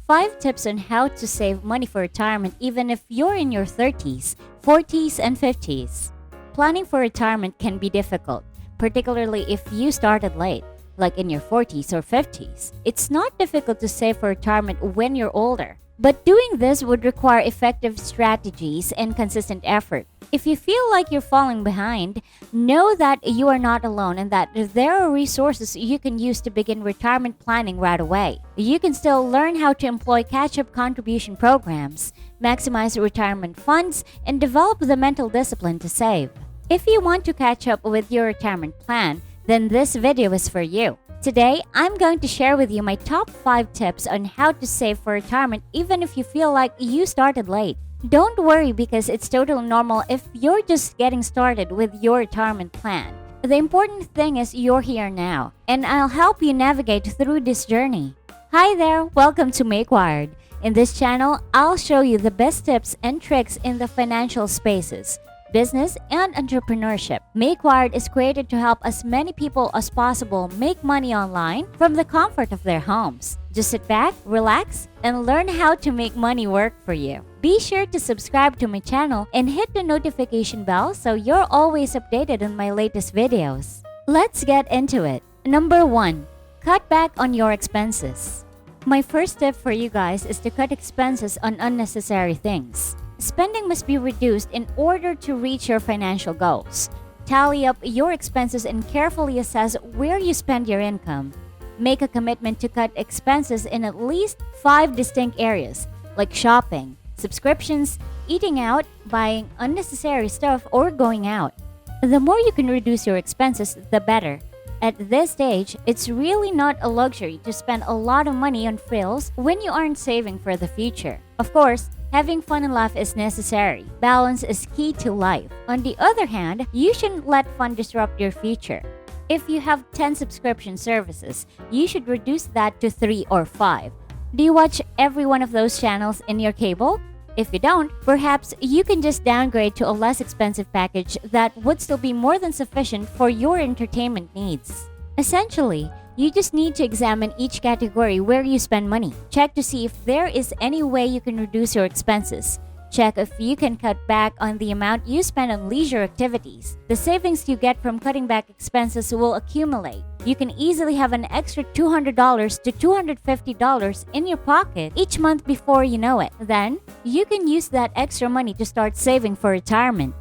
5 tips on how to save money for retirement even if you're in your 30s, 40s, and 50s. Planning for retirement can be difficult, particularly if you started late, like in your 40s or 50s. It's not difficult to save for retirement when you're older, but doing this would require effective strategies and consistent effort. If you feel like you're falling behind, know that you are not alone and that there are resources you can use to begin retirement planning right away. You can still learn how to employ catch-up contribution programs, maximize retirement funds, and develop the mental discipline to save. If you want to catch up with your retirement plan, then this video is for you. Today, I'm going to share with you my top 5 tips on how to save for retirement even if you feel like you started late. Don't worry because it's totally normal if you're just getting started with your retirement plan. The important thing is you're here now, and I'll help you navigate through this journey. Hi there, welcome to Make Wired. In this channel, I'll show you the best tips and tricks in the financial spaces, business, and entrepreneurship. Make Wired is created to help as many people as possible make money online from the comfort of their homes. Just sit back, relax, and learn how to make money work for you. Be sure to subscribe to my channel and hit the notification bell so you're always updated on my latest videos. Let's get into it. Number 1. Cut back on your expenses. My first tip for you guys is to cut expenses on unnecessary things. Spending must be reduced in order to reach your financial goals. Tally up your expenses and carefully assess where you spend your income. Make a commitment to cut expenses in at least 5 distinct areas, like shopping, subscriptions, eating out, buying unnecessary stuff, or going out. The more you can reduce your expenses, the better. At this stage, it's really not a luxury to spend a lot of money on frills when you aren't saving for the future. Of course, having fun and laugh is necessary. Balance is key to life. On the other hand, you shouldn't let fun disrupt your future. If you have 10 subscription services, you should reduce that to 3 or 5. Do you watch every one of those channels in your cable? If you don't, perhaps you can just downgrade to a less expensive package that would still be more than sufficient for your entertainment needs. Essentially, you just need to examine each category where you spend money. Check to see if there is any way you can reduce your expenses. Check if you can cut back on the amount you spend on leisure activities. The savings you get from cutting back expenses will accumulate. You can easily have an extra $200 to $250 in your pocket each month before you know it. Then, you can use that extra money to start saving for retirement.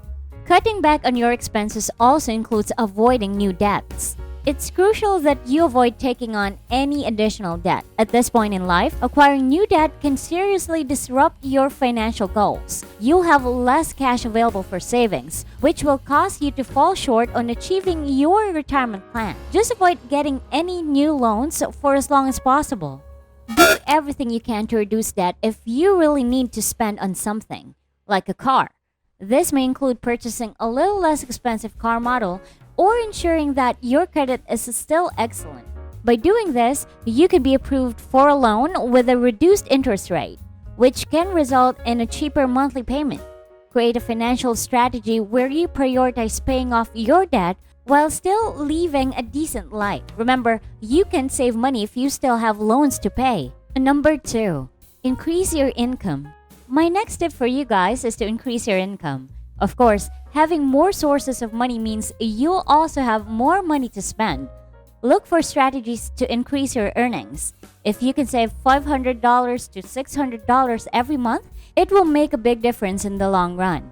Cutting back on your expenses also includes avoiding new debts. It's crucial that you avoid taking on any additional debt. At this point in life, acquiring new debt can seriously disrupt your financial goals. You'll have less cash available for savings, which will cause you to fall short on achieving your retirement plan. Just avoid getting any new loans for as long as possible. Do everything you can to reduce debt if you really need to spend on something, like a car. This may include purchasing a little less expensive car model or ensuring that your credit is still excellent. By doing this, you could be approved for a loan with a reduced interest rate, which can result in a cheaper monthly payment. Create a financial strategy where you prioritize paying off your debt while still living a decent life. Remember, you can save money if you still have loans to pay. Number 2. Increase your income. My next tip for you guys is to increase your income. Of course, having more sources of money means you'll also have more money to spend. Look for strategies to increase your earnings. If you can save $500 to $600 every month, it will make a big difference in the long run.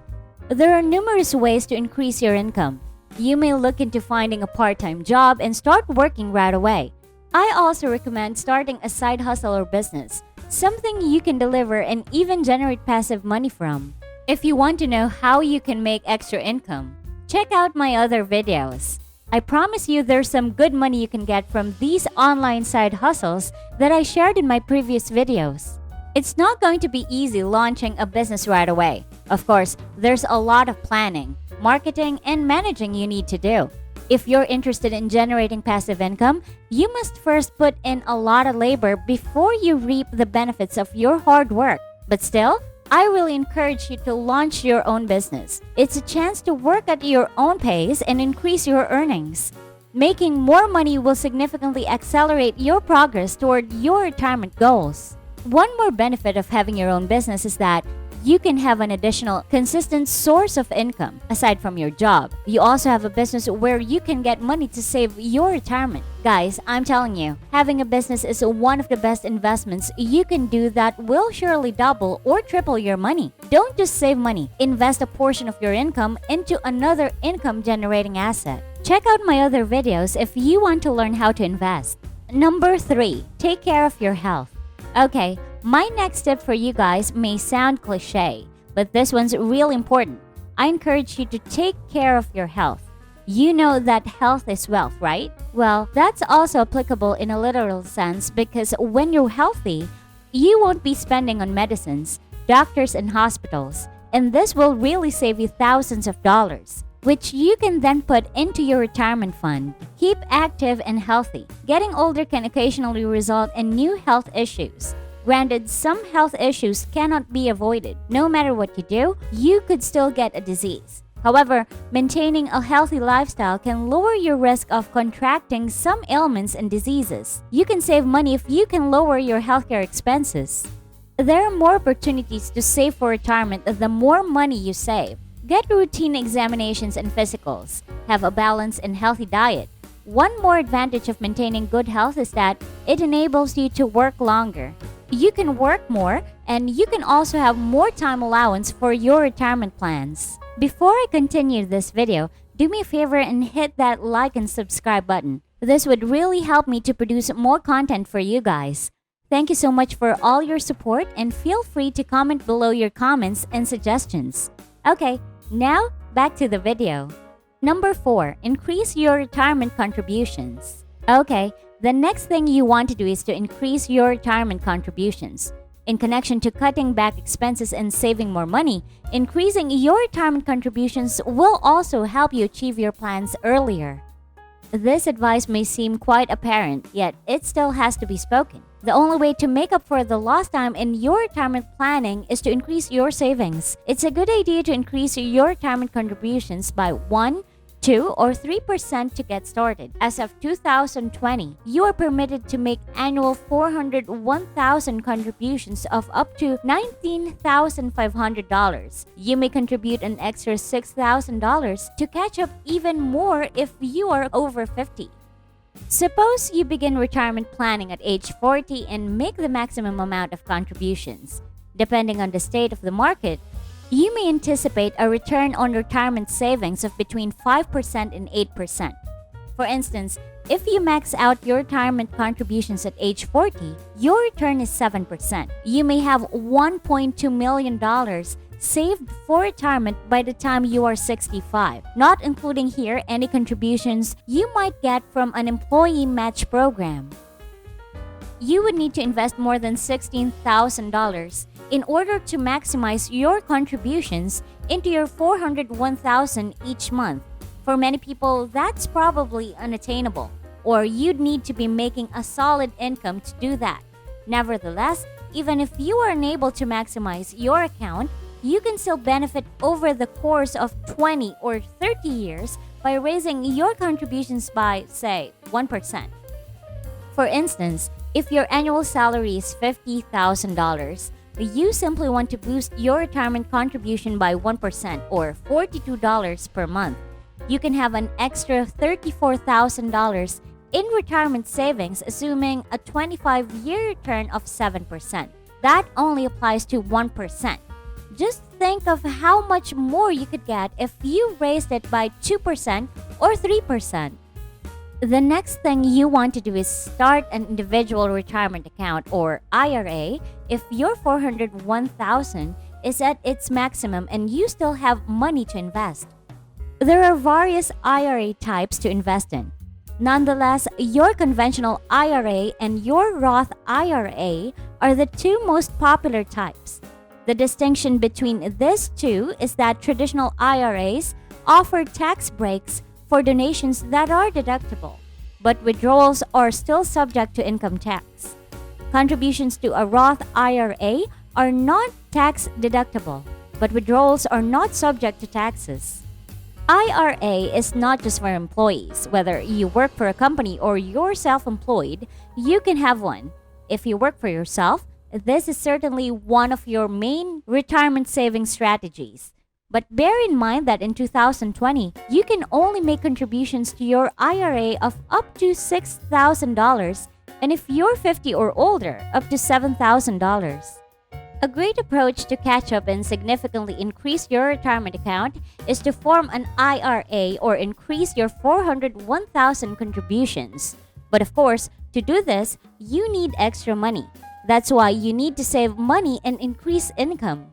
There are numerous ways to increase your income. You may look into finding a part-time job and start working right away. I also recommend starting a side hustle or business, something you can deliver and even generate passive money from. If you want to know how you can make extra income, check out my other videos. I promise you there's some good money you can get from these online side hustles that I shared in my previous videos. It's not going to be easy launching a business right away. Of course, there's a lot of planning, marketing, and managing you need to do. If you're interested in generating passive income, you must first put in a lot of labor before you reap the benefits of your hard work. But still, I really encourage you to launch your own business. It's a chance to work at your own pace and increase your earnings. Making more money will significantly accelerate your progress toward your retirement goals. One more benefit of having your own business is that you can have an additional consistent source of income aside from your job. You also have a business where you can get money to save your retirement. Guys, I'm telling you, having a business is one of the best investments you can do that will surely double or triple your money. Don't just save money, invest a portion of your income into another income generating asset. Check out my other videos if you want to learn how to invest. Number 3, take care of your health. Okay, my next tip for you guys may sound cliche, but this one's really important. I encourage you to take care of your health. You know that health is wealth, right? Well, that's also applicable in a literal sense because when you're healthy, you won't be spending on medicines, doctors, and hospitals, and this will really save you thousands of dollars, which you can then put into your retirement fund. Keep active and healthy. Getting older can occasionally result in new health issues. Granted, some health issues cannot be avoided. No matter what you do, you could still get a disease. However, maintaining a healthy lifestyle can lower your risk of contracting some ailments and diseases. You can save money if you can lower your healthcare expenses. There are more opportunities to save for retirement the more money you save. Get routine examinations and physicals. Have a balanced and healthy diet. One more advantage of maintaining good health is that it enables you to work longer. You can work more, and you can also have more time allowance for your retirement plans. Before I continue this video, do me a favor and hit that like and subscribe button. This would really help me to produce more content for you guys. Thank you so much for all your support, and feel free to comment below your comments and suggestions. Okay, now back to the video. Number 4, increase your retirement contributions. Okay, the next thing you want to do is to increase your retirement contributions. In connection to cutting back expenses and saving more money, increasing your retirement contributions will also help you achieve your plans earlier. This advice may seem quite apparent, yet it still has to be spoken. The only way to make up for the lost time in your retirement planning is to increase your savings. It's a good idea to increase your retirement contributions by 1, 2, or 3% to get started. As of 2020, you are permitted to make annual 401,000 contributions of up to $19,500. You may contribute an extra $6,000 to catch up even more if you are over 50. Suppose you begin retirement planning at age 40 and make the maximum amount of contributions. Depending on the state of the market, you may anticipate a return on retirement savings of between 5% and 8%. For instance, if you max out your retirement contributions at age 40, your return is 7%. You may have $1.2 million saved for retirement by the time you are 65, not including here any contributions you might get from an employee match program. You would need to invest more than $16,000 in order to maximize your contributions into your $401,000 each month. For many people, that's probably unattainable, or you'd need to be making a solid income to do that. Nevertheless, even if you are unable to maximize your account, you can still benefit over the course of 20 or 30 years by raising your contributions by, say, 1%. For instance, if your annual salary is $50,000, you simply want to boost your retirement contribution by 1% or $42 per month. You can have an extra $34,000 in retirement savings, assuming a 25-year return of 7%. That only applies to 1%. Just think of how much more you could get if you raised it by 2% or 3%. The next thing you want to do is start an individual retirement account or IRA if your $401,000 is at its maximum and you still have money to invest. There are various IRA types to invest in. Nonetheless, your conventional IRA and your Roth IRA are the two most popular types. The distinction between these two is that traditional IRAs offer tax breaks for donations that are deductible, but withdrawals are still subject to income tax. Contributions to a Roth IRA are not tax deductible, but withdrawals are not subject to taxes. IRA is not just for employees. Whether you work for a company or you're self-employed, you can have one. If you work for yourself, This is certainly one of your main retirement saving strategies. But bear in mind that in 2020, you can only make contributions to your IRA of up to $6,000, and if you're 50 or older, up to $7,000. A great approach to catch up and significantly increase your retirement account is to form an IRA or increase your 401,000 contributions. But of course, to do this, you need extra money. That's why you need to save money and increase income.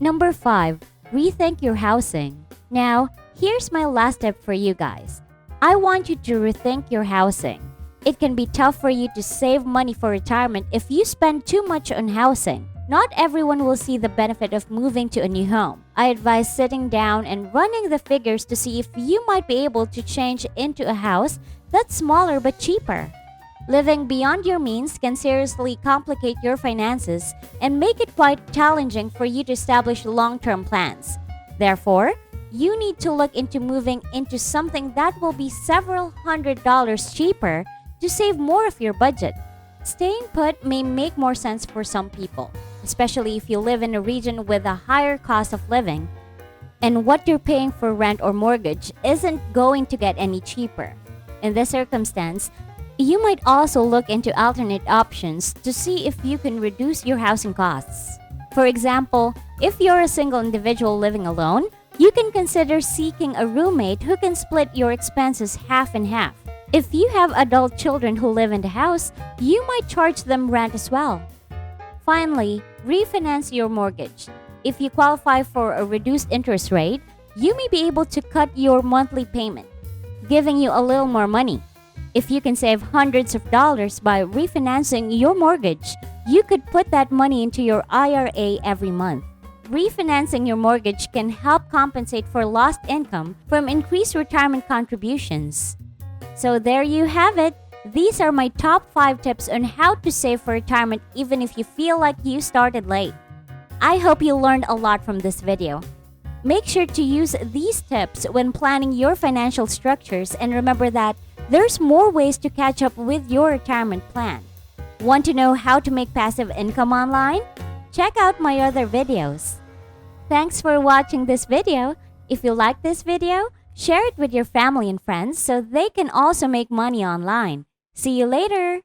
Number 5, rethink your housing. Now, here's my last tip for you guys. I want you to rethink your housing. It can be tough for you to save money for retirement if you spend too much on housing. Not everyone will see the benefit of moving to a new home. I advise sitting down and running the figures to see if you might be able to change into a house that's smaller but cheaper. Living beyond your means can seriously complicate your finances and make it quite challenging for you to establish long-term plans. Therefore, you need to look into moving into something that will be several $100s cheaper to save more of your budget. Staying put may make more sense for some people, especially if you live in a region with a higher cost of living and what you're paying for rent or mortgage isn't going to get any cheaper. In this circumstance, you might also look into alternate options to see if you can reduce your housing costs. For example, if you're a single individual living alone, you can consider seeking a roommate who can split your expenses half and half. If you have adult children who live in the house, you might charge them rent as well. Finally, refinance your mortgage. If you qualify for a reduced interest rate, you may be able to cut your monthly payment, giving you a little more money. If you can save hundreds of dollars by refinancing your mortgage, you could put that money into your IRA every month. Refinancing your mortgage can help compensate for lost income from increased retirement contributions. So there you have it. These are my top 5 tips on how to save for retirement even if you feel like you started late. I hope you learned a lot from this video. Make sure to use these tips when planning your financial structures and remember that there's more ways to catch up with your retirement plan. Want to know how to make passive income online? Check out my other videos. Thanks for watching this video. If you like this video, share it with your family and friends so they can also make money online. See you later!